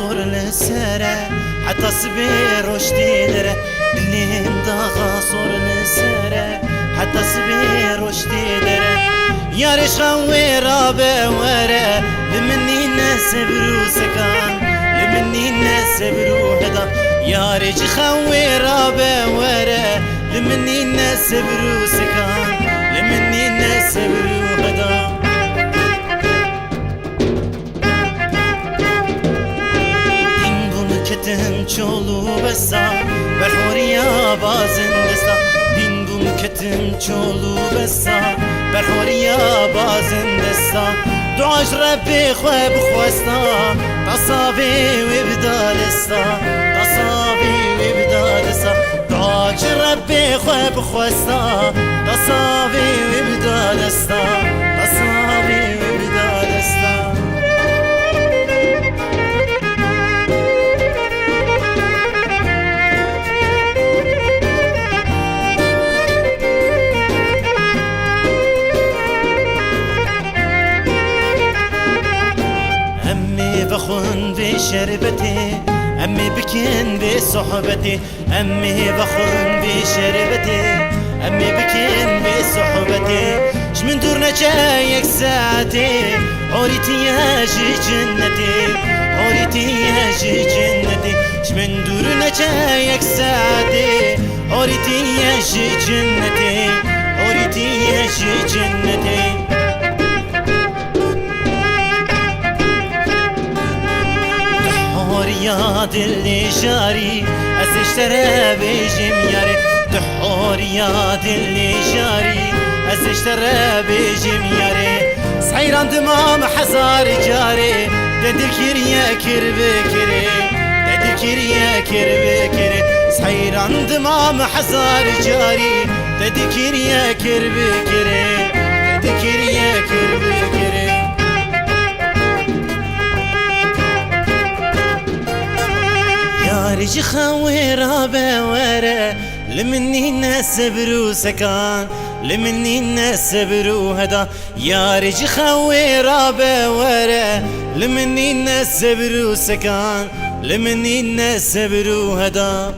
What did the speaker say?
صور لسره حتى صبير وشتيدره دلين داغا صور لسره حتى صبير وشتيدره يا ريش خوي رابع ورا لمني نسبرو سكان لمني نسبرو هدا يا ريش خوي رابع ورا لمني نسبرو سكان لمني نسبرو هدا كتن چولو بسا برحوريا بازن دستا دينگم كتن چولو بسا برحوريا بازن دستا دعاش ربي خواه بخواستا تصابي وبدالستا تصابي وبدالستا دعاش ربي خواه بخواستا تصابي وبدالستا تصابي وبدالستا بخون بشربتي أمي بكين بصحبتي أمي بخون بشربتي أمي بكين بصحبتي شمن دورنا جايك ساعتي عوريتي يا جي جنتي عوريتي يا جي جنتي شمن دورنا جايك ساعتي عوريتي يا جي جنتي عوريتي يا جي جنتي يا دلي جاري اشترى بيجم ياري تحور يا دلي جاري اشترى بيجم ياري سعيران دمام حزار جاري ددكر يا كربكري ددكر يا كربكري سعيران دمام حزار جاري ددكر يا كربكري ددكر يا كربكري رجي خوي رابع ورا لمني نسبرو سكان لمني نسبرو هدا يا رجي خوي رابع ورا لمني نسبرو سكان لمني نسبرو هدا